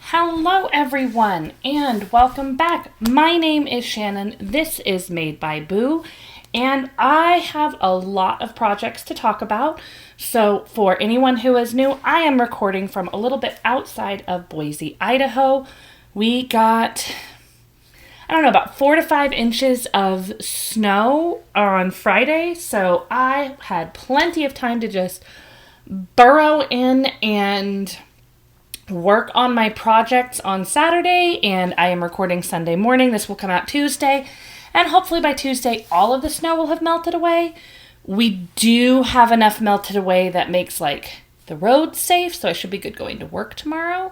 Hello everyone and welcome back. My name is Shannon. This is Made by Boo and I have a lot of projects to talk about. So for anyone who is new, I am recording from a little bit outside of Boise, Idaho. We got, I don't know, about 4 to 5 inches of snow on Friday. So I had plenty of time to just burrow in and work on my projects on Saturday, and I am recording Sunday morning. This will come out Tuesday, and hopefully by Tuesday all of the snow will have melted away. We do have enough melted away that makes like the roads safe, so I should be good going to work tomorrow.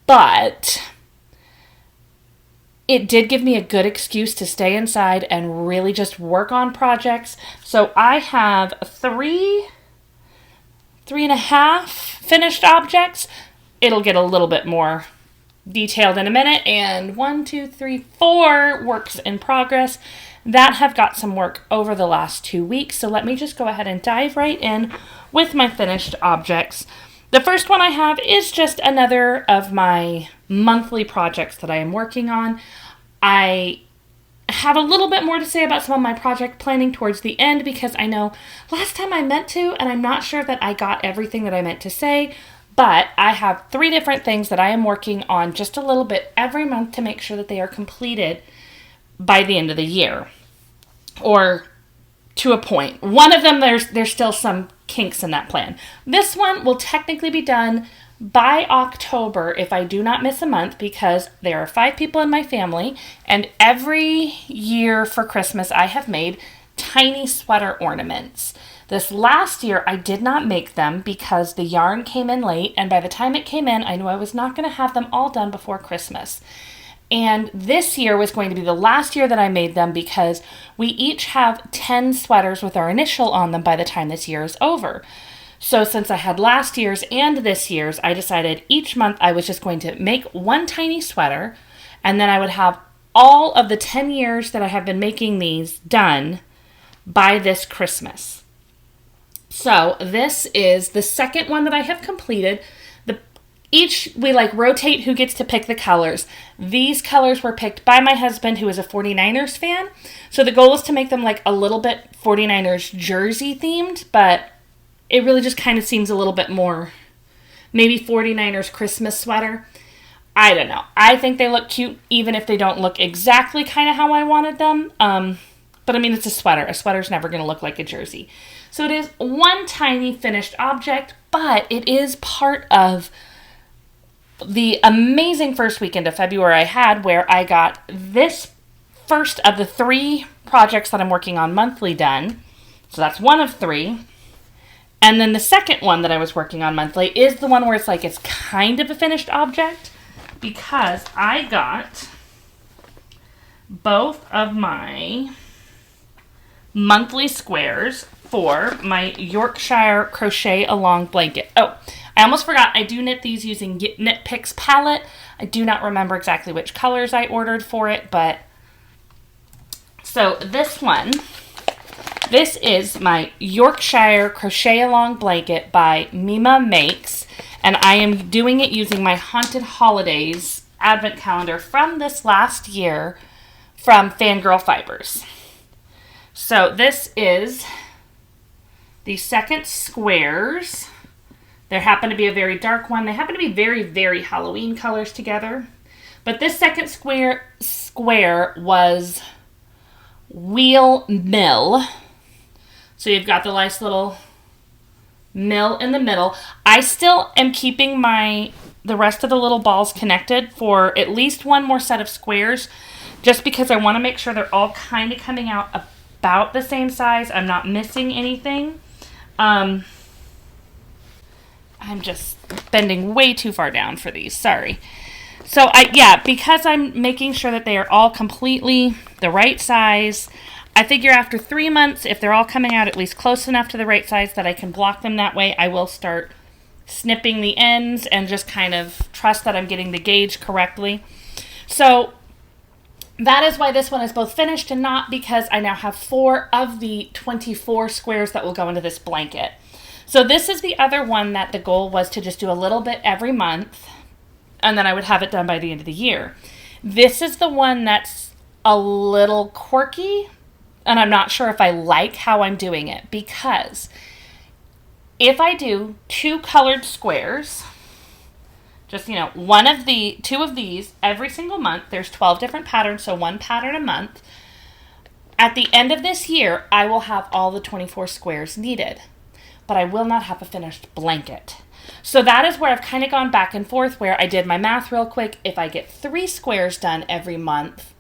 But it did give me a good excuse to stay inside and really just work on projects. So I have three and a half finished objects. It'll get a little bit more detailed in a minute. And 4 works in progress that have got some work over the last 2 weeks. So let me just go ahead and dive right in with my finished objects. The first one I have is just another of my monthly projects that I am working on. I have a little bit more to say about some of my project planning towards the end because I know last time I meant to, and I'm not sure that I got everything that I meant to say. But I have 3 different things that I am working on just a little bit every month to make sure that they are completed by the end of the year. Or to a point. One of them, there's still some kinks in that plan. This one will technically be done by October if I do not miss a month because there are 5 people in my family. And every year for Christmas I have made tiny sweater ornaments. This last year, I did not make them because the yarn came in late, and by the time it came in, I knew I was not going to have them all done before Christmas. And this year was going to be the last year that I made them because we each have 10 sweaters with our initial on them by the time this year is over. So since I had last year's and this year's, I decided each month I was just going to make one tiny sweater, and then I would have all of the 10 years that I have been making these done by this Christmas. So this is the second one that I have completed. We rotate who gets to pick the colors. These colors were picked by my husband, who is a 49ers fan. So the goal is to make them like a little bit 49ers jersey themed, but it really just kind of seems a little bit more maybe 49ers Christmas sweater. I don't know. I think they look cute even if they don't look exactly kind of how I wanted them. But I mean, it's a sweater. A sweater's never going to look like a jersey. So it is one tiny finished object, but it is part of the amazing first weekend of February I had where I got this first of the 3 projects that I'm working on monthly done. So that's one of 3. And then the second one that I was working on monthly is the one where it's kind of a finished object because I got both of my monthly squares for my Yorkshire Crochet Along blanket. Oh, I almost forgot. I do knit these using Knit Picks palette. I do not remember exactly which colors I ordered for it, but so this is my Yorkshire Crochet Along blanket by Mima Makes, and I am doing it using my Haunted Holidays advent calendar from this last year from FanGirl Fibers. So this is the second squares. There happened to be a very dark one. They happen to be very, very Halloween colors together. But this second square was wheel mill. So you've got the nice little mill in the middle. I still am keeping the rest of the little balls connected for at least one more set of squares, just because I want to make sure they're all kind of coming out about the same size. I'm not missing anything. I'm just bending way too far down for these. Sorry. So because I'm making sure that they are all completely the right size, I figure after 3 months, if they're all coming out at least close enough to the right size that I can block them that way, I will start snipping the ends and just kind of trust that I'm getting the gauge correctly. So that is why this one is both finished and not, because I now have 4 of the 24 squares that will go into this blanket. So this is the other one that the goal was to just do a little bit every month, and then I would have it done by the end of the year. This is the one that's a little quirky, and I'm not sure if I like how I'm doing it, because if I do 2 colored squares, just, you know, 2 of these every single month, there's 12 different patterns, so 1 pattern a month. At the end of this year, I will have all the 24 squares needed, but I will not have a finished blanket. So that is where I've kind of gone back and forth, where I did my math real quick. If I get 3 squares done every month,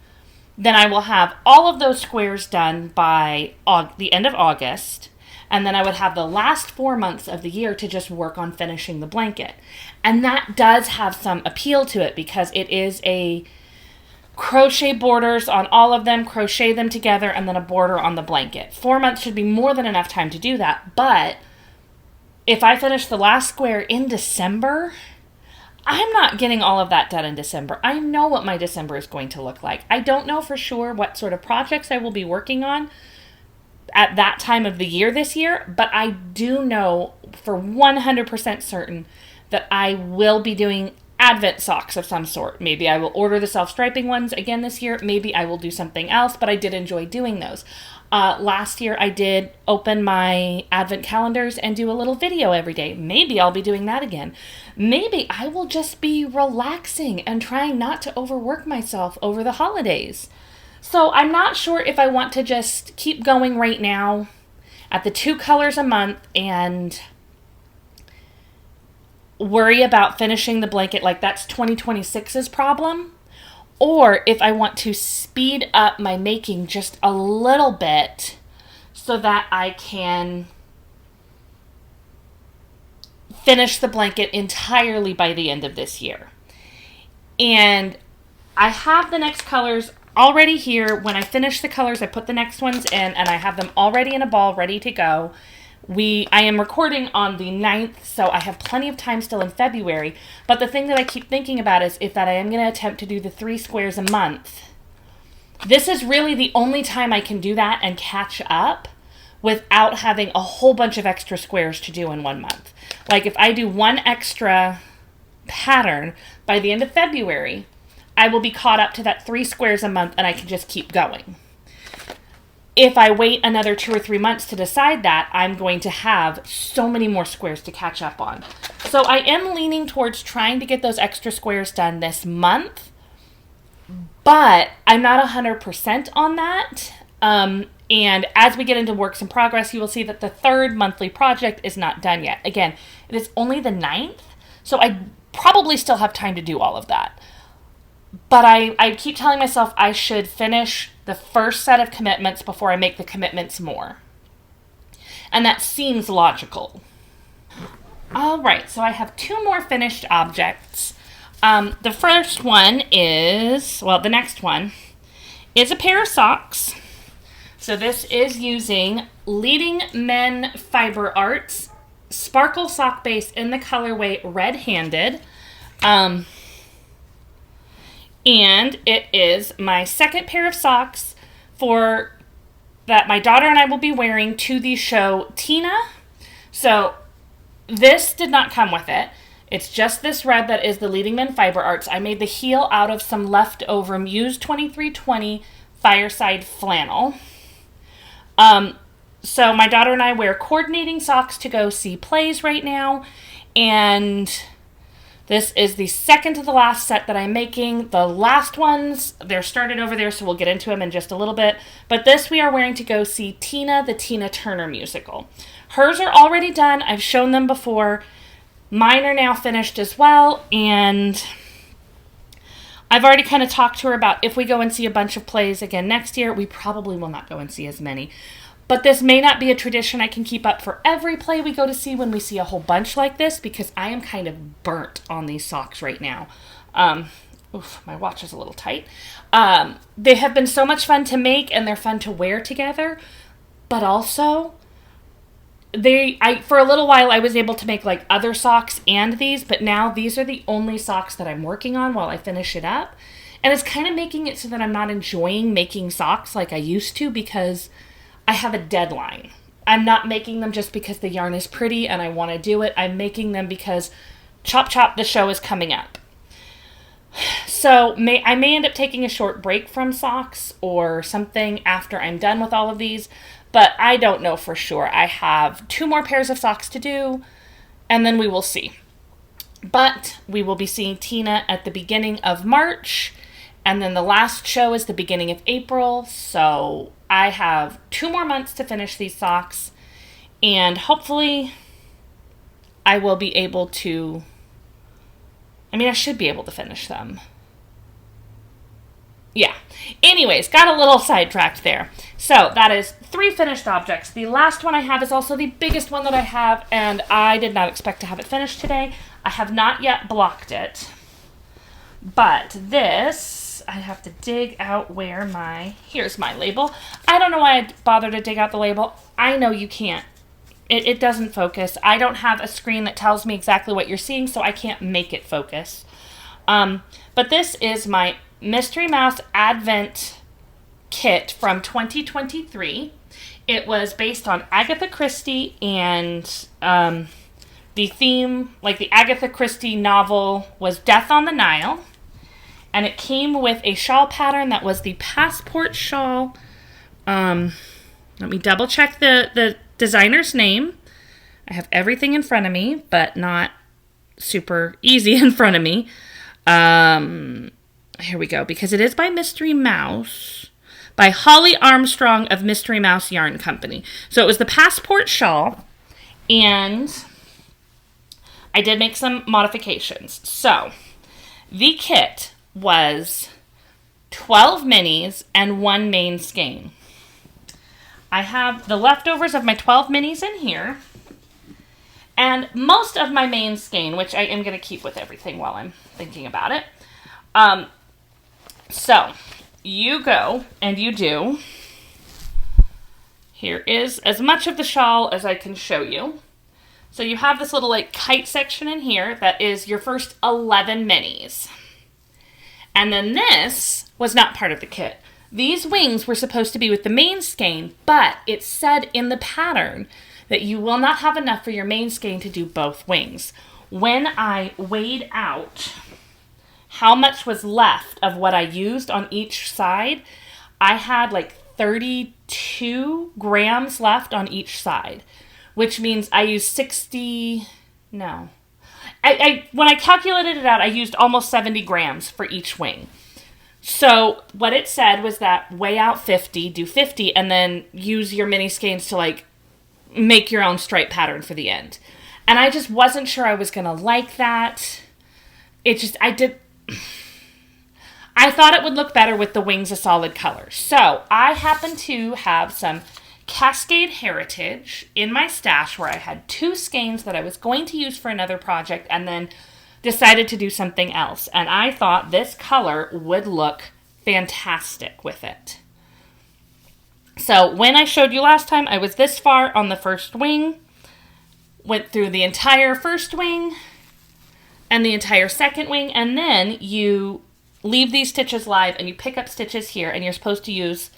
then I will have all of those squares done by the end of August. And then I would have the last 4 months of the year to just work on finishing the blanket. And that does have some appeal to it, because it is a crochet borders on all of them, crochet them together, and then a border on the blanket. 4 months should be more than enough time to do that. But if I finish the last square in December, I'm not getting all of that done in December. I know what my December is going to look like. I don't know for sure what sort of projects I will be working on at that time of the year this year, but I do know for 100% certain that I will be doing Advent socks of some sort. Maybe I will order the self-striping ones again this year. Maybe I will do something else, but I did enjoy doing those. Last year I did open my Advent calendars and do a little video every day. Maybe I'll be doing that again. Maybe I will just be relaxing and trying not to overwork myself over the holidays. So I'm not sure if I want to just keep going right now at the 2 colors a month and worry about finishing the blanket like that's 2026's problem, or if I want to speed up my making just a little bit so that I can finish the blanket entirely by the end of this year. And I have the next colors already here. When I finish the colors, I put the next ones in, and I have them already in a ball ready to go. I am recording on the 9th, so I have plenty of time still in February. But the thing that I keep thinking about is that I am going to attempt to do the 3 squares a month. This is really the only time I can do that and catch up without having a whole bunch of extra squares to do in 1 month. Like if I do 1 extra pattern by the end of February, I will be caught up to that 3 squares a month, and I can just keep going. If I wait another 2 or 3 months to decide that, I'm going to have so many more squares to catch up on. So I am leaning towards trying to get those extra squares done this month, but I'm not 100% on that. And as we get into works in progress, you will see that the 3rd monthly project is not done yet. Again, it is only the 9th, so I probably still have time to do all of that. But I keep telling myself I should finish the first set of commitments before I make the commitments more. And that seems logical. All right, so I have 2 more finished objects. The first one is, the next one is a pair of socks. So this is using Leading Men Fiber Arts Sparkle Sock Base in the colorway Red Handed. And it is my second pair of socks that my daughter and I will be wearing to the show Tina. So this did not come with it. It's just this red that is the Leading Men Fiber Arts. I made the heel out of some leftover Muse 2320 Fireside flannel. So my daughter and I wear coordinating socks to go see plays right now. And this is the second to the last set that I'm making. The last ones, they're started over there, so we'll get into them in just a little bit. But this we are wearing to go see Tina, the Tina Turner musical. Hers are already done. I've shown them before. Mine are now finished as well, and I've already kind of talked to her about if we go and see a bunch of plays again next year. We probably will not go and see as many. But this may not be a tradition I can keep up for every play we go to see when we see a whole bunch like this, because I am kind of burnt on these socks right now. My watch is a little tight. They have been so much fun to make, and they're fun to wear together. But also, for a little while I was able to make like other socks and these, but now these are the only socks that I'm working on while I finish it up. And it's kind of making it so that I'm not enjoying making socks like I used to because I have a deadline. I'm not making them just because the yarn is pretty and I want to do it. I'm making them because chop chop, the show is coming up. So I may end up taking a short break from socks or something after I'm done with all of these, but I don't know for sure. I have 2 more pairs of socks to do, and then we will see. But we will be seeing Tina at the beginning of March, and then the last show is the beginning of April, so I have 2 more months to finish these socks, and hopefully I will be able to... I should be able to finish them. Yeah. Anyways, got a little sidetracked there. So that is 3 finished objects. The last one I have is also the biggest one that I have, and I did not expect to have it finished today. I have not yet blocked it. But this, I have to dig out where here's my label. I don't know why I bothered to dig out the label. I know you can't. It doesn't focus. I don't have a screen that tells me exactly what you're seeing, so I can't make it focus. But this is my Mystery Mouse Advent kit from 2023. It was based on Agatha Christie, and the theme, like the Agatha Christie novel, was Death on the Nile. And it came with a shawl pattern that was the Passport shawl. Let me double check the designer's name. I have everything in front of me, but not super easy in front of me. Here we go, because it is by Mystery Mouse, by Holly Armstrong of Mystery Mouse Yarn Company. So it was the Passport shawl, and I did make some modifications. So the kit was 12 minis and 1 main skein. I have the leftovers of my 12 minis in here, and most of my main skein, which I am going to keep with everything while I'm thinking about it. So you go and you do. Here is as much of the shawl as I can show you. So you have this little like kite section in here that is your first 11 minis. And then this was not part of the kit. These wings were supposed to be with the main skein, but it said in the pattern that you will not have enough for your main skein to do both wings. When I weighed out how much was left of what I used on each side, I had like 32 grams left on each side, which means I used when I calculated it out, I used almost 70 grams for each wing. So what it said was that weigh out 50, do 50, and then use your mini skeins to like make your own stripe pattern for the end. And I just wasn't sure I was going to like that. I thought it would look better with the wings a solid color. So I happen to have some Cascade Heritage in my stash where I had 2 skeins that I was going to use for another project and then decided to do something else. And I thought this color would look fantastic with it. So when I showed you last time, I was this far on the first wing, went through the entire first wing and the entire second wing, and then you leave these stitches live and you pick up stitches here, and you're supposed to use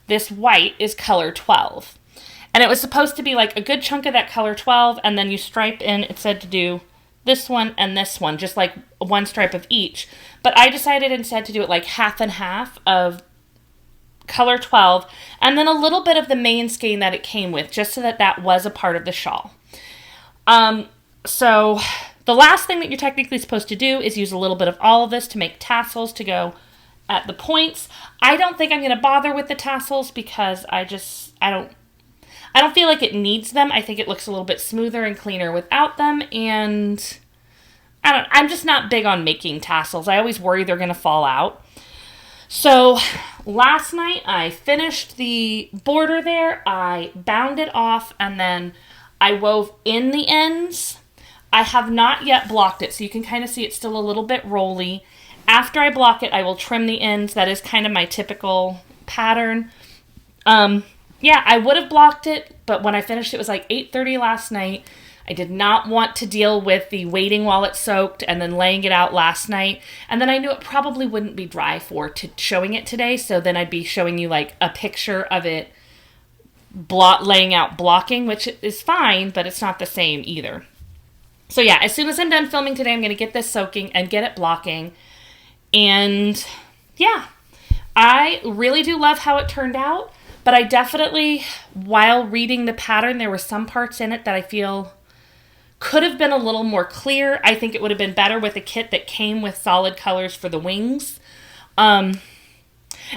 this white is color 12. And it was supposed to be like a good chunk of that color 12, and then you stripe in, it said to do this one and this one, just like 1 stripe of each. But I decided instead to do it like half and half of color 12, and then a little bit of the main skein that it came with, just so that that was a part of the shawl. So the last thing that you're technically supposed to do is use a little bit of all of this to make tassels to go at the points. I don't think I'm going to bother with the tassels because I don't feel like it needs them. I think it looks a little bit smoother and cleaner without them, and I'm just not big on making tassels. I always worry they're going to fall out. So last night I finished the border there. I bound it off, and then I wove in the ends. I have not yet blocked it, so you can kind of see it's still a little bit rolly. After I block it, I will trim the ends. That is kind of my typical pattern. Yeah, I would have blocked it, but when I finished, it was like 8:30 last night. I did not want to deal with the waiting while it's soaked and then laying it out last night. And then I knew it probably wouldn't be dry for showing it today. So then I'd be showing you like a picture of it laying out blocking, which is fine, but it's not the same either. So yeah, as soon as I'm done filming today, I'm going to get this soaking and get it blocking. And yeah, I really do love how it turned out. But I definitely, while reading the pattern, there were some parts in it that I feel could have been a little more clear. I think it would have been better with a kit that came with solid colors for the wings. And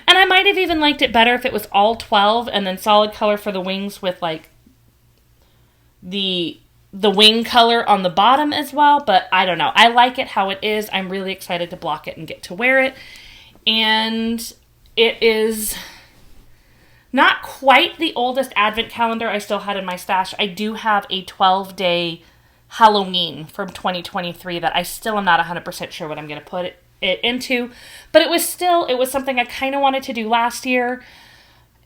I might have even liked it better if it was all 12 and then solid color for the wings with like the wing color on the bottom as well. But I don't know. I like it how it is. I'm really excited to block it and get to wear it. And it is not quite the oldest advent calendar I still had in my stash. I do have a 12-day Halloween from 2023 that I still am not 100% sure what I'm going to put it into. But it was something I kind of wanted to do last year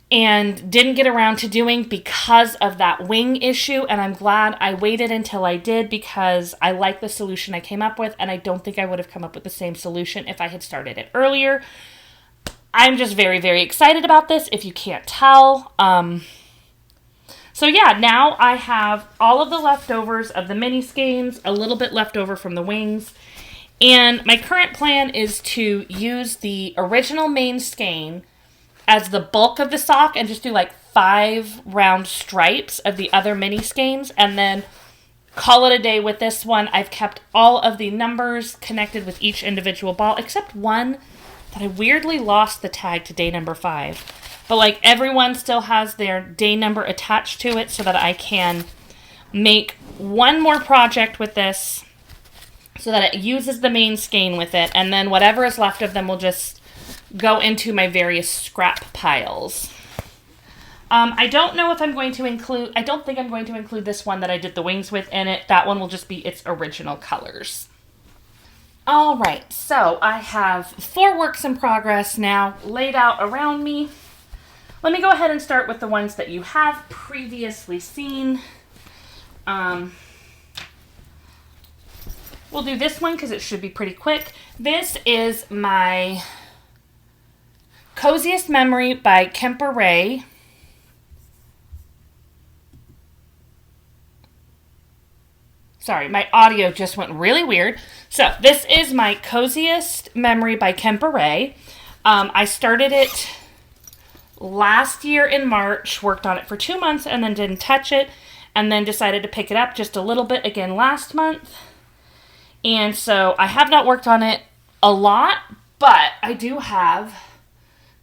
and didn't get around to doing because of that wing issue. And I'm glad I waited until I did because I like the solution I came up with. And I don't think I would have come up with the same solution if I had started it earlier. I'm just very, very excited about this, if you can't tell. So yeah, now I have all of the leftovers of the mini skeins, a little bit left over from the wings. And my current plan is to use the original main skein as the bulk of the sock and just do like 5 round stripes of the other mini skeins and then call it a day with this one. I've kept all of the numbers connected with each individual ball, except one that I weirdly lost the tag to day number 5. But like everyone still has their day number attached to it so that I can make one more project with this so that it uses the main skein with it. And then whatever is left of them will just go into my various scrap piles. I don't know if I'm going to include, I don't think I'm going to include this one that I did the wings with in it. That one will just be its original colors. All right, so I have 4 works in progress now laid out around me. Let me go ahead and start with the ones that you have previously seen. We'll do this one because it should be pretty quick. This is my Coziest Memory by Kemper Ray. Sorry, my audio just went really weird. So this is my Coziest Memory by Kemper Ray. I started it last year in March, worked on it for 2 months and then didn't touch it, and then decided to pick it up just a little bit again last month. And so I have not worked on it a lot, but I do have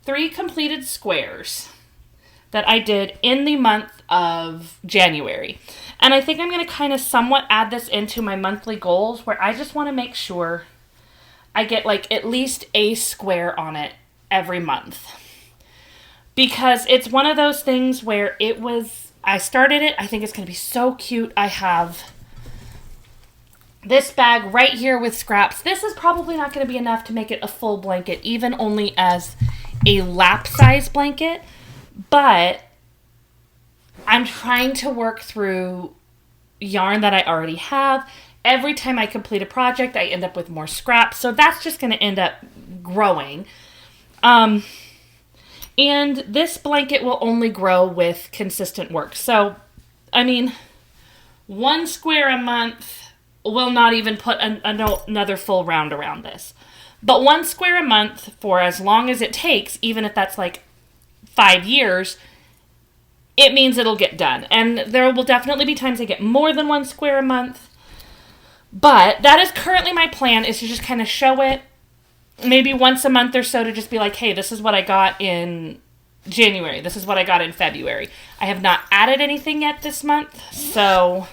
3 completed squares that I did in the month of January. And I think I'm going to kind of somewhat add this into my monthly goals where I just want to make sure I get like at least a square on it every month. Because it's one of those things where I started it, I think it's going to be so cute. I have this bag right here with scraps. This is probably not going to be enough to make it a full blanket, even only as a lap size blanket. But I'm trying to work through yarn that I already have. Every time I complete a project, I end up with more scraps. So that's just going to end up growing. And this blanket will only grow with consistent work. So, I mean, 1 square a month will not even put another full round around this. But 1 square a month for as long as it takes, even if that's like 5 years, it means it'll get done. And there will definitely be times I get more than 1 square a month. But that is currently my plan, is to just kind of show it maybe once a month or so to just be like, hey, this is what I got in January. This is what I got in February. I have not added anything yet this month. So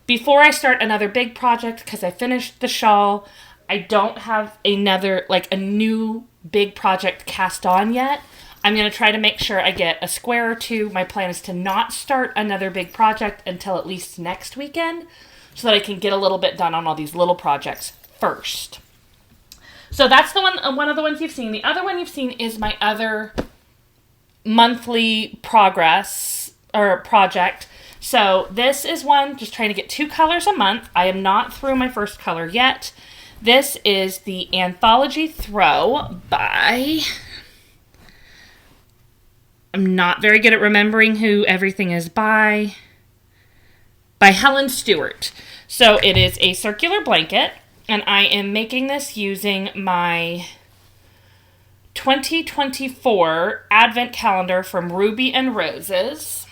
before I start another big project, because I finished the shawl, I don't have a new big project cast on yet. I'm going to try to make sure I get a square or 2. My plan is to not start another big project until at least next weekend so that I can get a little bit done on all these little projects first. So that's the one of the ones you've seen. The other one you've seen is my other monthly progress or project So this is one, just trying to get 2 colors a month. I am not through my first color yet. This is the Anthology Throw by... I'm not very good at remembering who everything is by Helen Stewart. So it is a circular blanket, and I am making this using my 2024 Advent calendar from Ruby and Roses.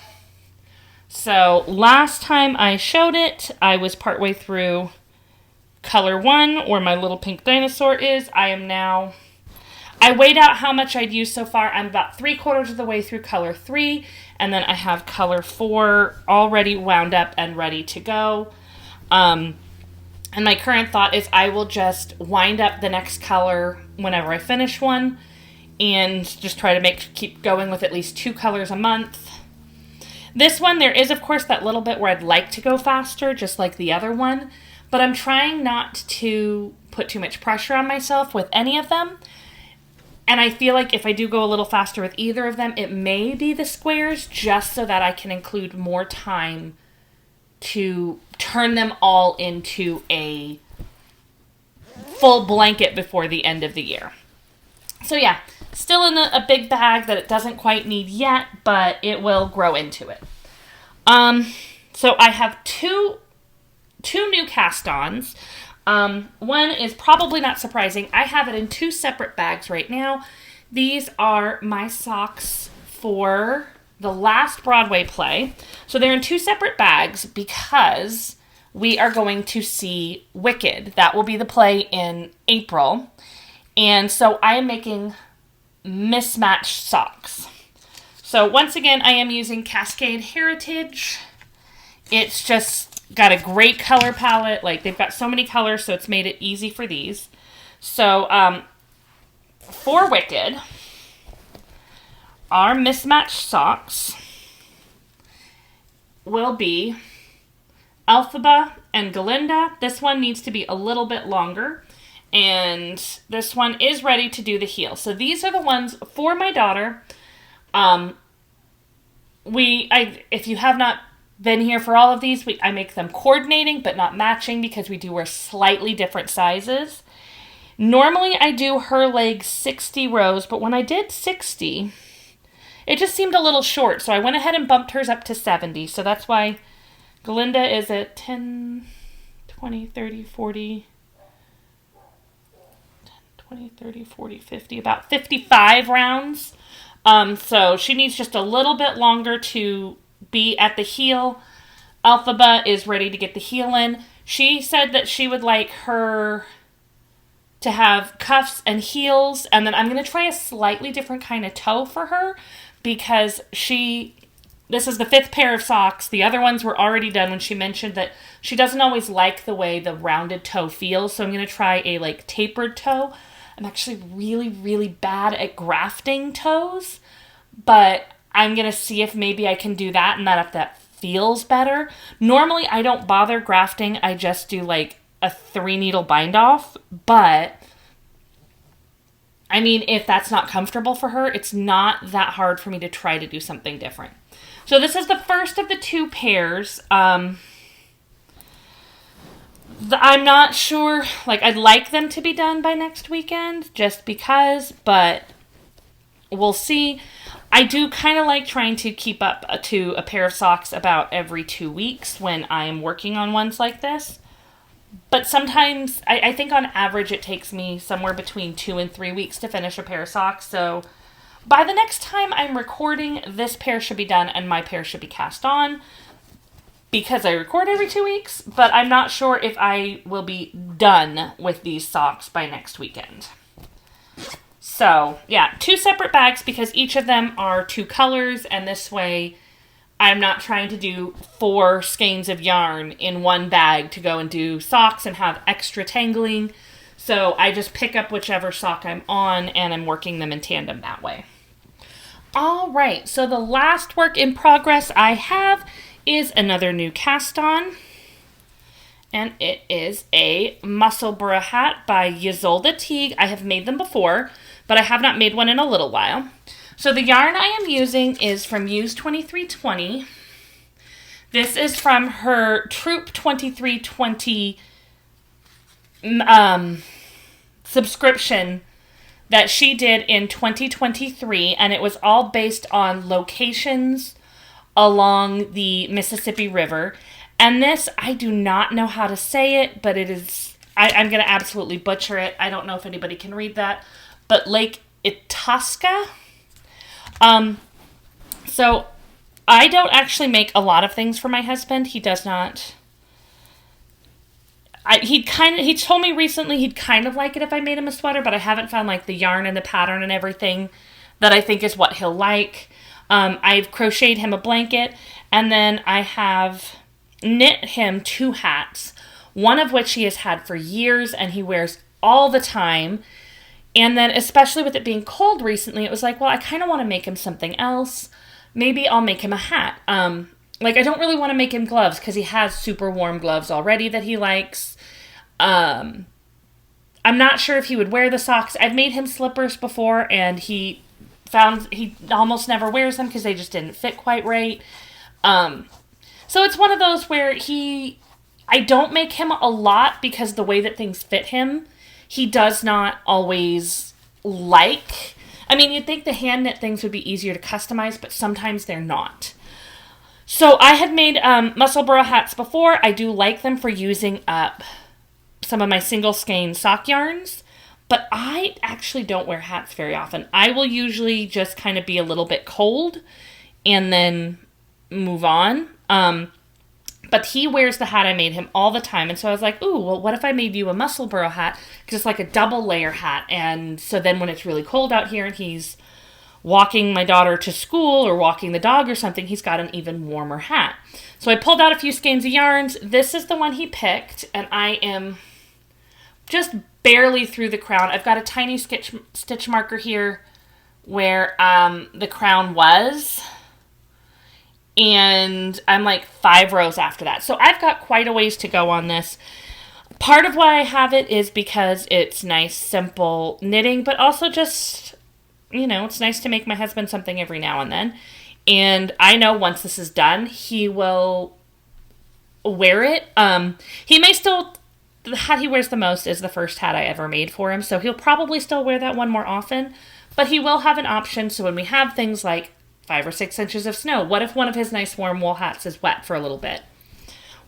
So last time I showed it, I was partway through color 1, where my little pink dinosaur is. I weighed out how much I'd used so far. I'm about 3/4 of the way through color 3, and then I have color 4 already wound up and ready to go. And my current thought is I will just wind up the next color whenever I finish one, and just try to keep going with at least 2 colors a month. This one, there is, of course, that little bit where I'd like to go faster, just like the other one, but I'm trying not to put too much pressure on myself with any of them. And I feel like if I do go a little faster with either of them, it may be the squares, just so that I can include more time to turn them all into a full blanket before the end of the year. So yeah, still in a big bag that it doesn't quite need yet, but it will grow into it. So I have two new cast-ons. One is probably not surprising. I have it in 2 separate bags right now. These are my socks for the last Broadway play. So they're in 2 separate bags because we are going to see Wicked. That will be the play in April. And so I am making mismatched socks. So once again, I am using Cascade Heritage. It's just got a great color palette. Like, they've got so many colors, so it's made it easy for these. So for Wicked, our mismatched socks will be Elphaba and Galinda. This one needs to be a little bit longer. And this one is ready to do the heel. So these are the ones for my daughter. If you have not been here for all of these, I make them coordinating but not matching because we do wear slightly different sizes. Normally I do her legs 60 rows, but when I did 60, it just seemed a little short. So I went ahead and bumped hers up to 70. So that's why Galinda is at 10, 20, 30, 40... 20, 30, 40, 50, about 55 rounds. So she needs just a little bit longer to be at the heel. Elphaba is ready to get the heel in. She said that she would like her to have cuffs and heels, and then I'm going to try a slightly different kind of toe for her because this is the 5th pair of socks. The other ones were already done when she mentioned that she doesn't always like the way the rounded toe feels, so I'm going to try a tapered toe. I'm actually really, really bad at grafting toes, but I'm going to see if maybe I can do that and if that feels better. Normally, I don't bother grafting. I just do a 3-needle bind off, but I mean, if that's not comfortable for her, it's not that hard for me to try to do something different. So this is the first of the 2 pairs. I'm not sure, I'd like them to be done by next weekend, just because, but we'll see. I do kind of like trying to keep up to a pair of socks about every 2 weeks when I'm working on ones like this. But sometimes, I think on average it takes me somewhere between 2 and 3 weeks to finish a pair of socks, so by the next time I'm recording, this pair should be done and my pair should be cast on. Because I record every 2 weeks, but I'm not sure if I will be done with these socks by next weekend. So, yeah, 2 separate bags because each of them are 2 colors, and this way I'm not trying to do 4 skeins of yarn in one bag to go and do socks and have extra tangling. So I just pick up whichever sock I'm on, and I'm working them in tandem that way. All right, so the last work in progress I have is another new cast on, and it is a Musselburgh Hat by Ysolda Teague. I have made them before, but I have not made one in a little while. So the yarn I am using is from Muse 2320. This is from her Troop 2320 subscription that she did in 2023, and it was all based on locations along the Mississippi River. And this, I do not know how to say it, but it is, I'm going to absolutely butcher it. I don't know if anybody can read that, but Lake Itasca. So I don't actually make a lot of things for my husband. He does not. He told me recently he'd kind of like it if I made him a sweater, but I haven't found like the yarn and the pattern and everything that I think is what he'll like. I've crocheted him a blanket, and then I have knit him 2 hats, one of which he has had for years and he wears all the time. And then especially with it being cold recently, it was like, well, I kind of want to make him something else. Maybe I'll make him a hat. Like, I don't really want to make him gloves because he has super warm gloves already that he likes. I'm not sure if he would wear the socks. I've made him slippers before, and he found he almost never wears them because they just didn't fit quite right. So it's one of those where I don't make him a lot because the way that things fit him, he does not always like. I mean, you'd think the hand knit things would be easier to customize, but sometimes they're not. So I had made Musselburgh hats before. I do like them for using up some of my single skein sock yarns, but I actually don't wear hats very often. I will usually just kind of be a little bit cold and then move on. But he wears the hat I made him all the time. And so I was like, ooh, well, what if I made you a Musselburgh hat? Because it's like a double layer hat. And so then when it's really cold out here and he's walking my daughter to school or walking the dog or something, he's got an even warmer hat. So I pulled out a few skeins of yarns. This is the one he picked, and I am just barely through the crown. I've got a tiny stitch marker here where the crown was, and I'm like 5 rows after that. So I've got quite a ways to go on this. Part of why I have it is because it's nice, simple knitting, but also just, you know, it's nice to make my husband something every now and then. And I know once this is done, he will wear it. He may still, the hat he wears the most is the first hat I ever made for him, so he'll probably still wear that one more often, but he will have an option. So when we have things like 5 or 6 inches of snow, what if one of his nice warm wool hats is wet for a little bit?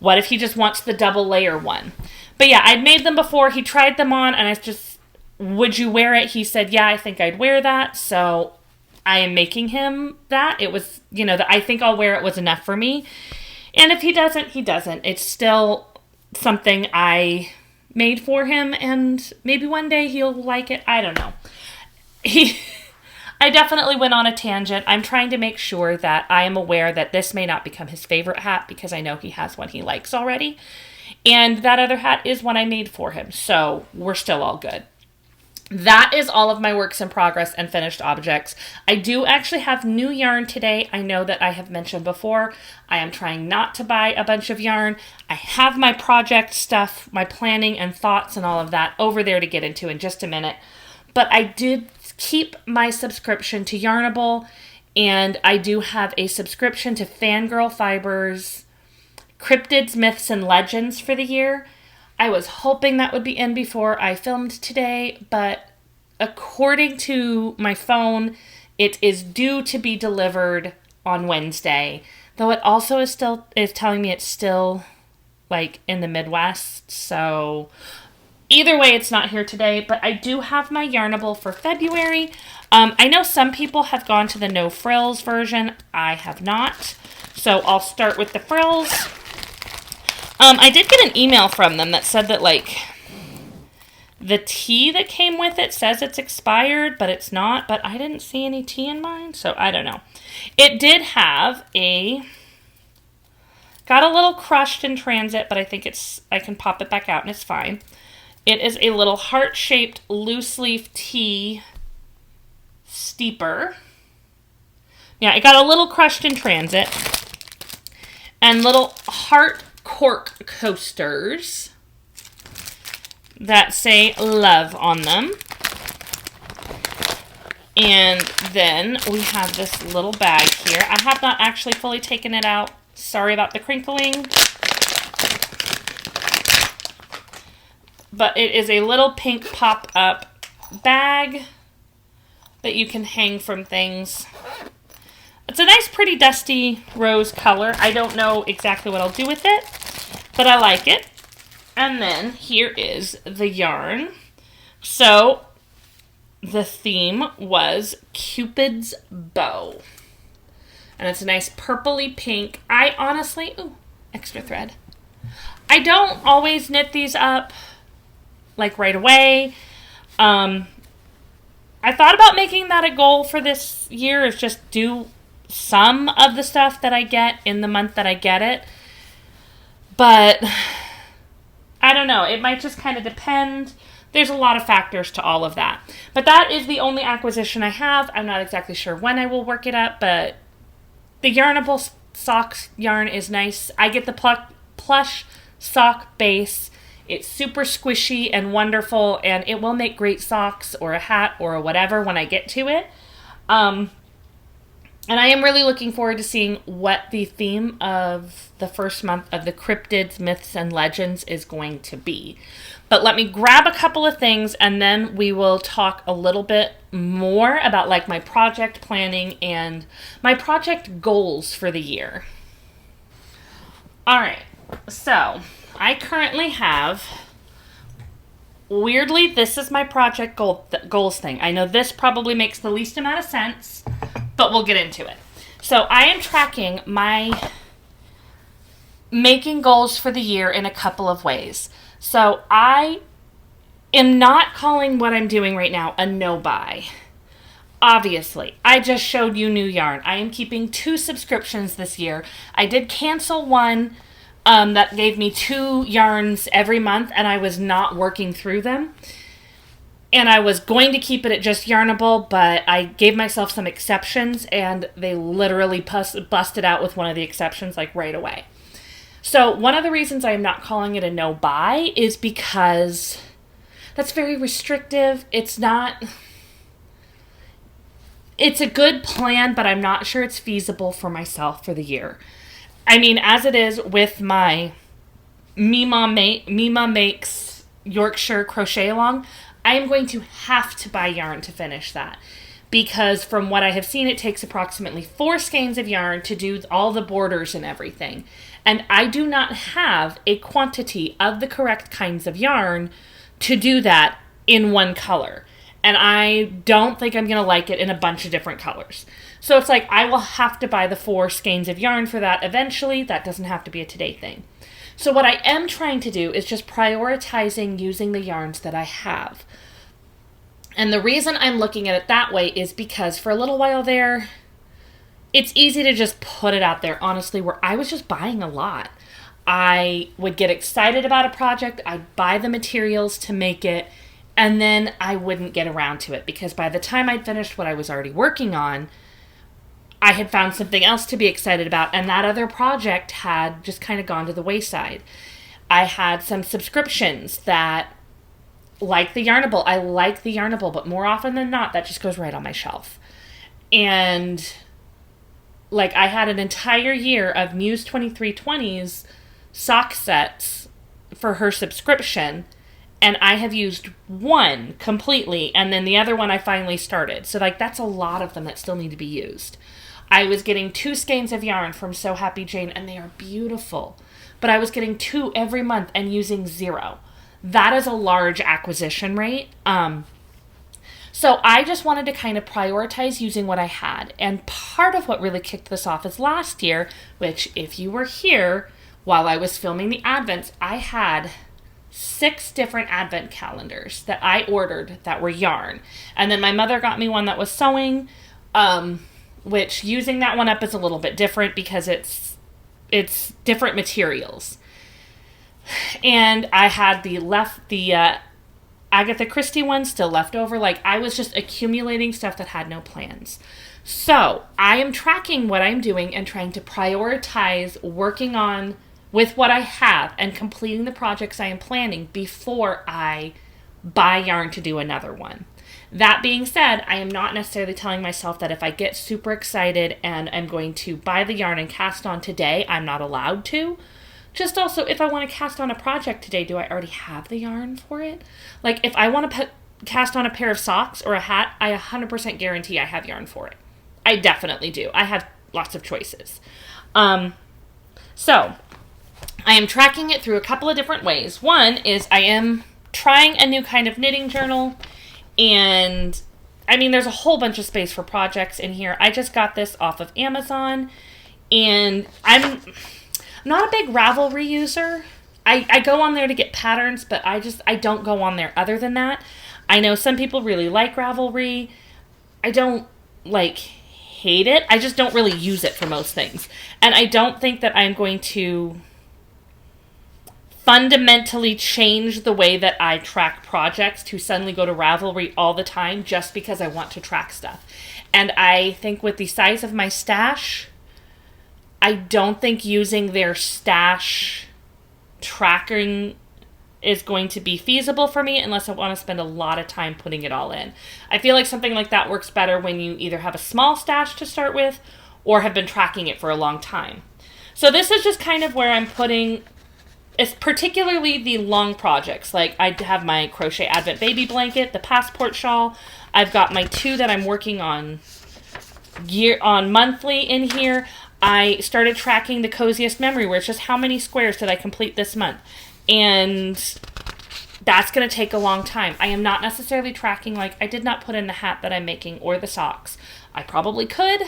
What if he just wants the double layer one? But yeah, I'd made them before. He tried them on, and I just, would you wear it? He said, yeah, I think I'd wear that. So I am making him that. It was, you know, the I think I'll wear it was enough for me. And if he doesn't, he doesn't. It's still something I made for him, and maybe one day he'll like it. I don't know. I definitely went on a tangent. I'm trying to make sure that I am aware that this may not become his favorite hat because I know he has one he likes already. And that other hat is one I made for him. So we're still all good. That is all of my works in progress and finished objects. I do actually have new yarn today. I know that I have mentioned before, I am trying not to buy a bunch of yarn. I have my project stuff, my planning and thoughts and all of that over there to get into in just a minute. But I did keep my subscription to Yarnable, and I do have a subscription to FanGirl Fibers, Cryptids, Myths, and Legends for the year. I was hoping that would be in before I filmed today, but according to my phone, it is due to be delivered on Wednesday. Though it also is telling me it's still like in the Midwest. So either way, it's not here today, but I do have my Yarnable for February. I know some people have gone to the no frills version. I have not. So I'll start with the frills. I did get an email from them that said that, like, the tea that came with it says it's expired, but it's not. But I didn't see any tea in mine, so I don't know. It did have got a little crushed in transit, but I think I can pop it back out and it's fine. It is a little heart-shaped loose leaf tea steeper. Yeah, it got a little crushed in transit. And little heart cork coasters that say love on them. And then we have this little bag here. I have not actually fully taken it out Sorry about the crinkling. But it is a little pink pop-up bag that you can hang from things. It's a nice, pretty dusty rose color. I don't know exactly what I'll do with it, but I like it. And then here is the yarn. So the theme was Cupid's Bow. And it's a nice purpley pink. I honestly, ooh, extra thread. I don't always knit these up like right away. I thought about making that a goal for this year, is just do some of the stuff that I get in the month that I get it. But I don't know. It might just kind of depend. There's a lot of factors to all of that. But that is the only acquisition I have. I'm not exactly sure when I will work it up, but the Yarnable socks yarn is nice. I get the plush sock base. It's super squishy and wonderful, and it will make great socks or a hat or a whatever when I get to it. And I am really looking forward to seeing what the theme of the first month of the Cryptids, Myths, and Legends is going to be. But let me grab a couple of things, and then we will talk a little bit more about like my project planning and my project goals for the year. All right, so I currently have, weirdly, this is my project goals thing. I know this probably makes the least amount of sense, but we'll get into it. So I am tracking my making goals for the year in a couple of ways. So I am not calling what I'm doing right now a no-buy. Obviously, I just showed you new yarn. I am keeping 2 subscriptions this year. I did cancel one that gave me 2 yarns every month, and I was not working through them. And I was going to keep it at just Yarnable, but I gave myself some exceptions, and they literally busted out with one of the exceptions like right away. So one of the reasons I am not calling it a no-buy is because that's very restrictive. It's a good plan, but I'm not sure it's feasible for myself for the year. I mean, as it is with my Mima Makes Yorkshire Crochet Along, I am going to have to buy yarn to finish that. Because from what I have seen, it takes approximately 4 skeins of yarn to do all the borders and everything. And I do not have a quantity of the correct kinds of yarn to do that in one color. And I don't think I'm going to like it in a bunch of different colors. So it's like I will have to buy the 4 skeins of yarn for that eventually. That doesn't have to be a today thing. So what I am trying to do is just prioritizing using the yarns that I have. And the reason I'm looking at it that way is because for a little while there, it's easy to just put it out there, honestly, where I was just buying a lot. I would get excited about a project, I'd buy the materials to make it, and then I wouldn't get around to it because by the time I'd finished what I was already working on, I had found something else to be excited about, and that other project had just kind of gone to the wayside. I had some subscriptions that, like the Yarnable, I like the Yarnable, but more often than not, that just goes right on my shelf. And like I had an entire year of Muse 2320's sock sets for her subscription, and I have used one completely, and then the other one I finally started. So like that's a lot of them that still need to be used. I was getting 2 skeins of yarn from So Happy Jane, and they are beautiful. But I was getting 2 every month and using 0. That is a large acquisition rate. So I just wanted to kind of prioritize using what I had. And part of what really kicked this off is last year, which if you were here while I was filming the Advents, I had 6 different Advent calendars that I ordered that were yarn. And then my mother got me one that was sewing, which using that one up is a little bit different because it's different materials. And I had the Agatha Christie one still left over. Like I was just accumulating stuff that had no plans. So I am tracking what I'm doing and trying to prioritize working on with what I have and completing the projects I am planning before I buy yarn to do another one. That being said, I am not necessarily telling myself that if I get super excited and I'm going to buy the yarn and cast on today, I'm not allowed to. Just also, if I want to cast on a project today, do I already have the yarn for it? Like, if I want to cast on a pair of socks or a hat, I 100% guarantee I have yarn for it. I definitely do. I have lots of choices. So, I am tracking it through a couple of different ways. One is I am trying a new kind of knitting journal. And, I mean, there's a whole bunch of space for projects in here. I just got this off of Amazon. And I'm not a big Ravelry user. I go on there to get patterns, but I don't go on there other than that. I know some people really like Ravelry. I don't, hate it. I just don't really use it for most things. And I don't think that I'm going to fundamentally change the way that I track projects to suddenly go to Ravelry all the time just because I want to track stuff. And I think with the size of my stash, I don't think using their stash tracking is going to be feasible for me unless I want to spend a lot of time putting it all in. I feel like something like that works better when you either have a small stash to start with or have been tracking it for a long time. So this is just kind of where I'm putting, it's particularly the long projects. Like I have my Crochet Advent Baby Blanket, the Passport Shawl. I've got my 2 that I'm working on monthly in here. I started tracking the Coziest Memory, where it's just how many squares did I complete this month. And that's going to take a long time. I am not necessarily tracking, I did not put in the hat that I'm making or the socks. I probably could,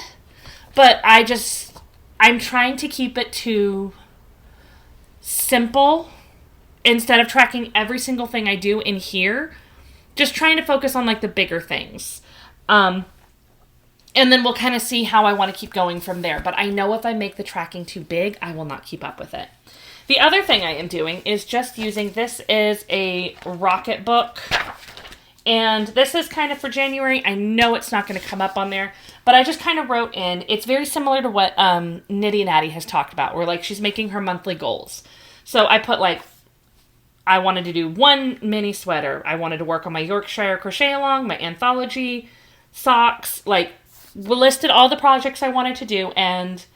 but I'm trying to keep it to simple instead of tracking every single thing I do in here. Just trying to focus on the bigger things. And then we'll kind of see how I want to keep going from there. But I know if I make the tracking too big, I will not keep up with it. The other thing I am doing is just using, this is a Rocket book. And this is kind of for January. I know it's not going to come up on there. But I just kind of wrote in, it's very similar to what Nitty Natty has talked about. Where she's making her monthly goals. So I put I wanted to do 1 mini sweater. I wanted to work on my Yorkshire crochet along, my Anthology socks. Listed all the projects I wanted to do, and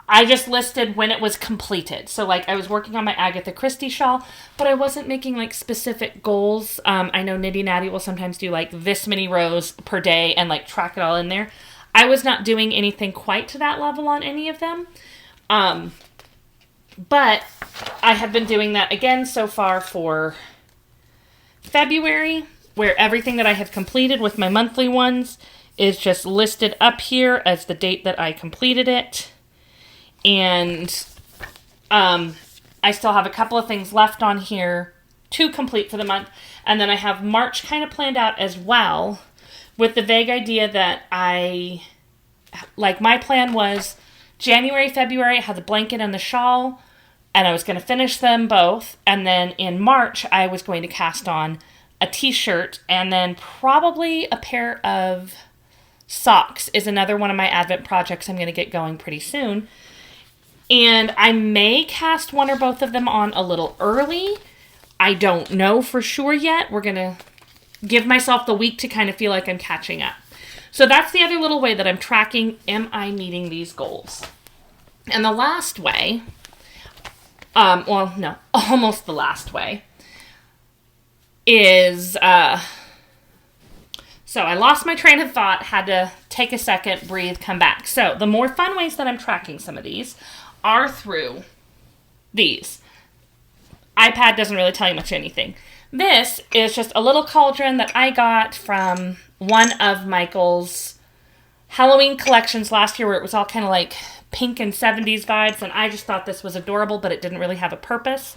I just listed when it was completed. So, I was working on my Agatha Christie shawl, but I wasn't making, specific goals. I know Nitty Natty will sometimes do, this many rows per day and, track it all in there. I was not doing anything quite to that level on any of them. But I have been doing that again so far for February, where everything that I have completed with my monthly ones is just listed up here as the date that I completed it. And I still have a couple of things left on here to complete for the month. And then I have March kind of planned out as well, with the vague idea that my plan was January, February, I had the blanket and the shawl, and I was going to finish them both. And then in March, I was going to cast on a t-shirt, and then probably a pair of socks is another one of my Advent projects I'm going to get going pretty soon. And I may cast one or both of them on a little early. I don't know for sure yet. We're going to give myself the week to kind of feel like I'm catching up. So that's the other little way that I'm tracking, am I meeting these goals? And the last way, almost the last way, is, so I lost my train of thought, had to take a second, breathe, come back. So the more fun ways that I'm tracking some of these are through these. iPad doesn't really tell you much anything. This is just a little cauldron that I got from one of Michael's Halloween collections last year, where it was all kind of pink and 70s vibes, and I just thought this was adorable, but it didn't really have a purpose.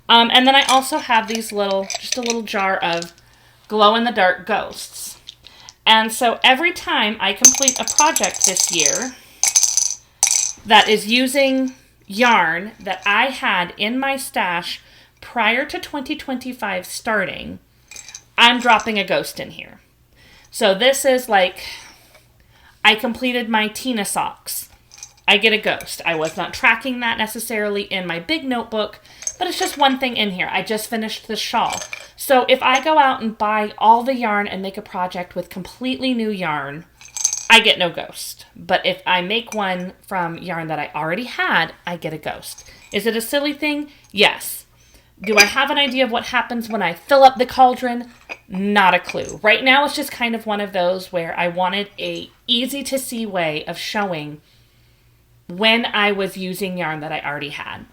And then I also have these just a little jar of glow-in-the-dark ghosts. And so every time I complete a project this year that is using yarn that I had in my stash prior to 2025 starting, I'm dropping a ghost in here. So this is I completed my Tina socks. I get a ghost. I was not tracking that necessarily in my big notebook, but it's just one thing in here. I just finished the shawl. So if I go out and buy all the yarn and make a project with completely new yarn, I get no ghost. But if I make one from yarn that I already had, I get a ghost. Is it a silly thing? Yes. Do I have an idea of what happens when I fill up the cauldron? Not a clue. Right now it's just kind of one of those where I wanted a easy to see way of showing when I was using yarn that I already had.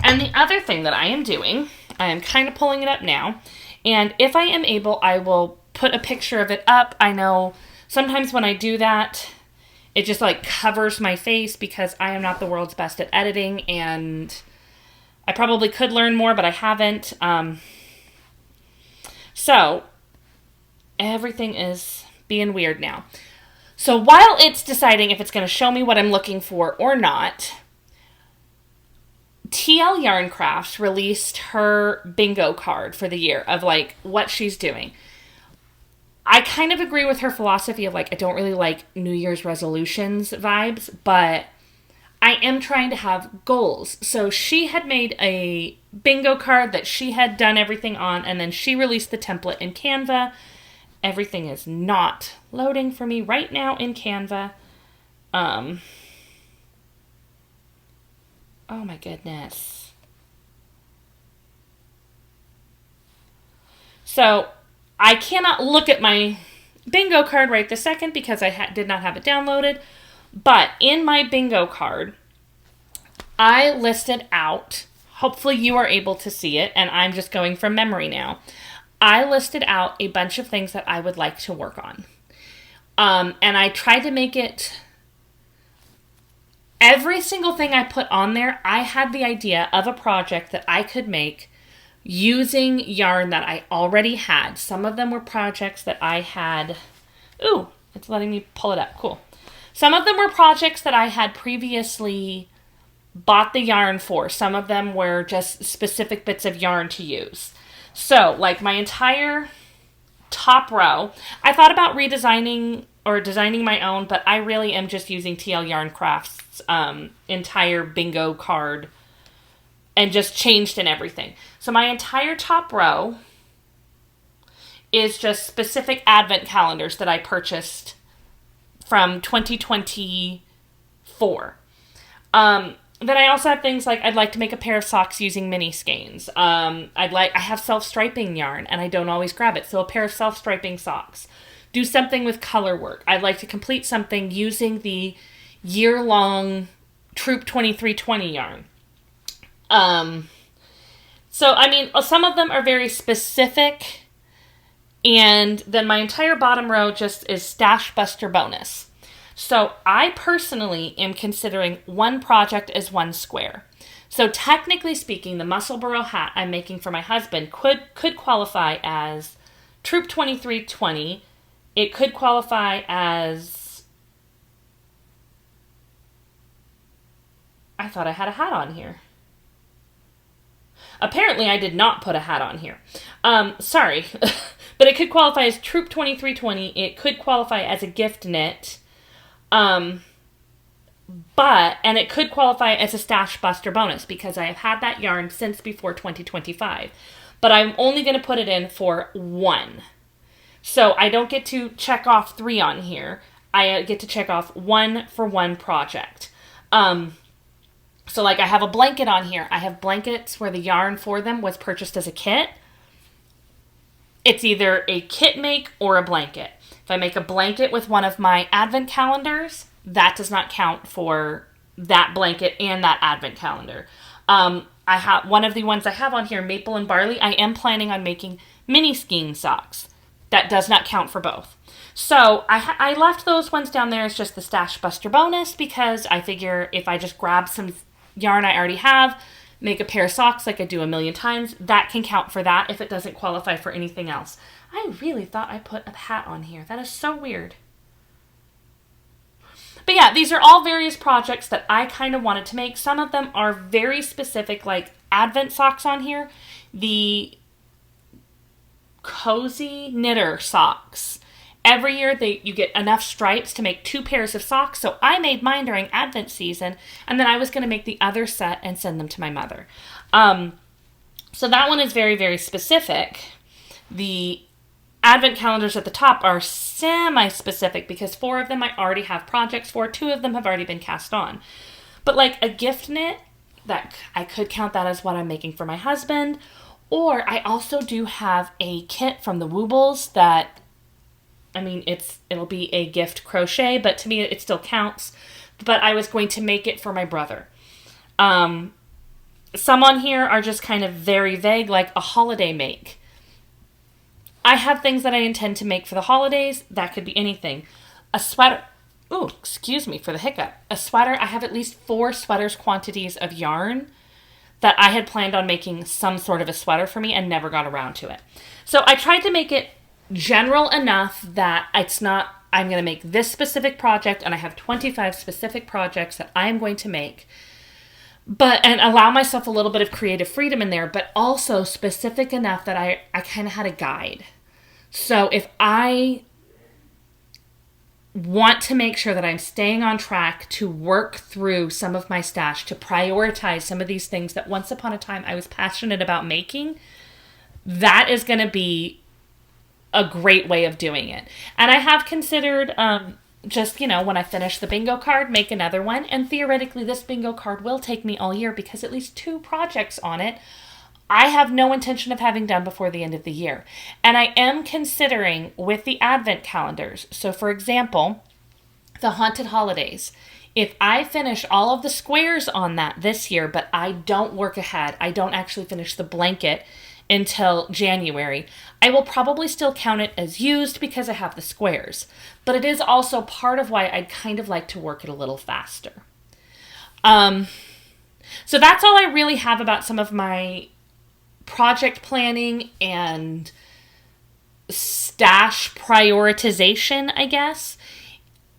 And the other thing that I am doing, I am kind of pulling it up now, and if I am able, I will put a picture of it up. I know sometimes when I do that, it just like covers my face because I am not the world's best at editing, and I probably could learn more, but I haven't. So everything is being weird now. So while it's deciding if it's going to show me what I'm looking for or not, TL Yarn Crafts released her bingo card for the year of like what she's doing. I kind of agree with her philosophy of like, I don't really like New Year's resolutions vibes, but I am trying to have goals. So she had made a bingo card that she had done everything on, and then she released the template in Canva. Everything is not loading for me right now in Canva. Oh my goodness. So I cannot look at my bingo card right this second because I did not have it downloaded. But in my bingo card, I listed out, hopefully you are able to see it, and I'm just going from memory now. I listed out a bunch of things that I would like to work on. And I tried to make it, every single thing I put on there, I had the idea of a project that I could make using yarn that I already had. Some of them were projects that I had, ooh, it's letting me pull it up, cool. Some of them were projects that I had previously bought the yarn for. Some of them were just specific bits of yarn to use. So, like my entire top row, I thought about redesigning or designing my own, but I really am just using TL Yarn Crafts' entire bingo card and just changed in everything. So my entire top row is just specific advent calendars that I purchased from 2024. Then I also have things like I'd like to make a pair of socks using mini skeins. I have self-striping yarn and I don't always grab it, so a pair of self-striping socks. Do something with color work. I'd like to complete something using the year-long Troop 2320 yarn. So I mean, some of them are very specific, and then my entire bottom row just is Stash Buster bonus. So I personally am considering one project as one square. So technically speaking, the Musselburgh hat I'm making for my husband could qualify as Troop 2320. It could qualify as, I thought I had a hat on here. Apparently I did not put a hat on here. Sorry. But it could qualify as Troop 2320. It could qualify as a gift knit. And it could qualify as a Stash Buster bonus because I have had that yarn since before 2025. But I'm only going to put it in for one. So I don't get to check off 3 on here. I get to check off 1 for 1 project. So like I have a blanket on here. I have blankets where the yarn for them was purchased as a kit. It's either a kit make or a blanket. If I make a blanket with one of my advent calendars, that does not count for that blanket and that advent calendar. I have one of the ones I have on here, Maple and Barley. I am planning on making mini skein socks. That does not count for both. So I left those ones down there as just the Stash Buster bonus because I figure if I just grab some yarn I already have, make a pair of socks like I do a million times, that can count for that if it doesn't qualify for anything else. I really thought I put a hat on here. That is so weird. But yeah, these are all various projects that I kind of wanted to make. Some of them are very specific, like Advent socks on here. The Cozy Knitter socks. Every year you get enough stripes to make 2 pairs of socks. So I made mine during Advent season, and then I was going to make the other set and send them to my mother. So that one is very, very specific. The advent calendars at the top are semi-specific because 4 of them I already have projects for. 2 of them have already been cast on. But like a gift knit, that I could count that as what I'm making for my husband. Or I also do have a kit from the Woobles that, I mean, it'll be a gift crochet, but to me it still counts. But I was going to make it for my brother. Some on here are just kind of very vague, like a holiday make. I have things that I intend to make for the holidays. That could be anything. A sweater. Ooh, excuse me for the hiccup. A sweater. I have at least 4 sweaters quantities of yarn that I had planned on making some sort of a sweater for me and never got around to it. So I tried to make it general enough that it's not, I'm going to make this specific project and I have 25 specific projects that I am going to make. And allow myself a little bit of creative freedom in there, but also specific enough that I kind of had a guide. So if I want to make sure that I'm staying on track to work through some of my stash, to prioritize some of these things that once upon a time I was passionate about making, that is going to be a great way of doing it. And I have considered just, when I finish the bingo card, make another one. And theoretically, this bingo card will take me all year because at least 2 projects on it I have no intention of having done before the end of the year. And I am considering with the advent calendars. So for example, the Haunted Holidays. If I finish all of the squares on that this year, but I don't work ahead, I don't actually finish the blanket until January, I will probably still count it as used because I have the squares. But it is also part of why I'd kind of like to work it a little faster. So that's all I really have about some of my project planning and stash prioritization, I guess.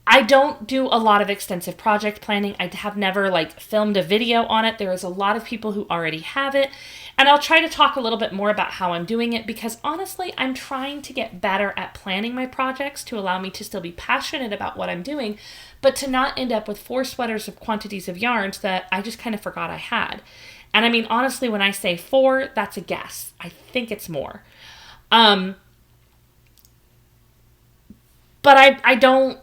I don't do a lot of extensive project planning. I have never filmed a video on it. There is a lot of people who already have it. And I'll try to talk a little bit more about how I'm doing it because honestly, I'm trying to get better at planning my projects to allow me to still be passionate about what I'm doing, but to not end up with 4 sweaters of quantities of yarns that I just kind of forgot I had. And I mean, honestly, when I say 4, that's a guess. I think it's more. But I don't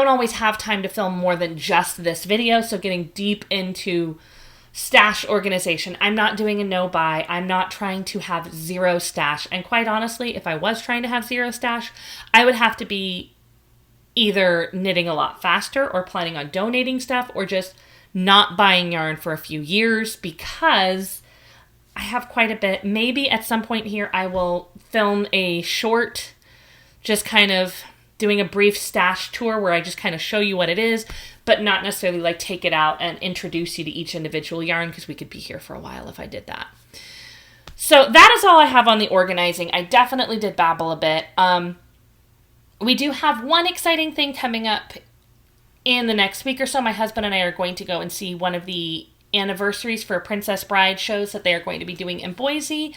always have time to film more than just this video. So getting deep into stash organization, I'm not doing a no-buy. I'm not trying to have 0 stash. And quite honestly, if I was trying to have 0 stash, I would have to be either knitting a lot faster or planning on donating stuff or just not buying yarn for a few years because I have quite a bit. Maybe at some point here I will film a short, just kind of doing a brief stash tour where I just kind of show you what it is, but not necessarily take it out and introduce you to each individual yarn because we could be here for a while if I did that. So that is all I have on the organizing. I definitely did babble a bit. We do have one exciting thing coming up in the next week or so. My husband and I are going to go and see one of the anniversaries for Princess Bride shows that they are going to be doing in Boise.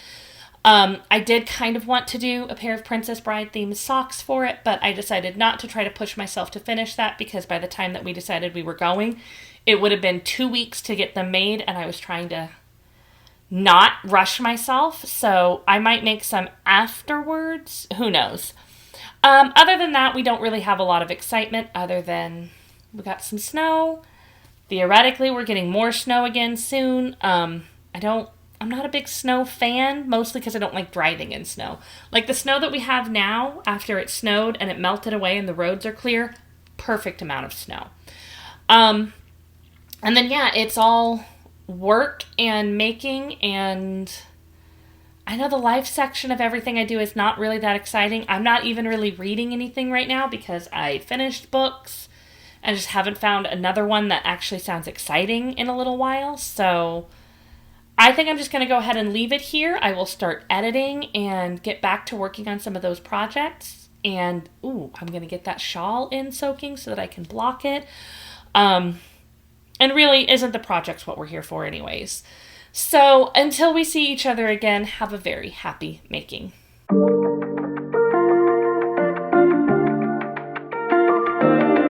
I did kind of want to do a pair of Princess Bride themed socks for it, but I decided not to try to push myself to finish that because by the time that we decided we were going, it would have been 2 weeks to get them made, and I was trying to not rush myself, so I might make some afterwards. Who knows? Other than that, we don't really have a lot of excitement other than we got some snow. Theoretically, we're getting more snow again soon. I'm not a big snow fan, mostly because I don't like driving in snow. Like the snow that we have now, after it snowed and it melted away and the roads are clear, perfect amount of snow. And then, it's all work and making, and I know the life section of everything I do is not really that exciting. I'm not even really reading anything right now because I finished books and just haven't found another one that actually sounds exciting in a little while. So I think I'm just going to go ahead and leave it here. I will start editing and get back to working on some of those projects. And, I'm going to get that shawl in soaking so that I can block it. And really, isn't the projects what we're here for anyways? So until we see each other again, have a very happy making.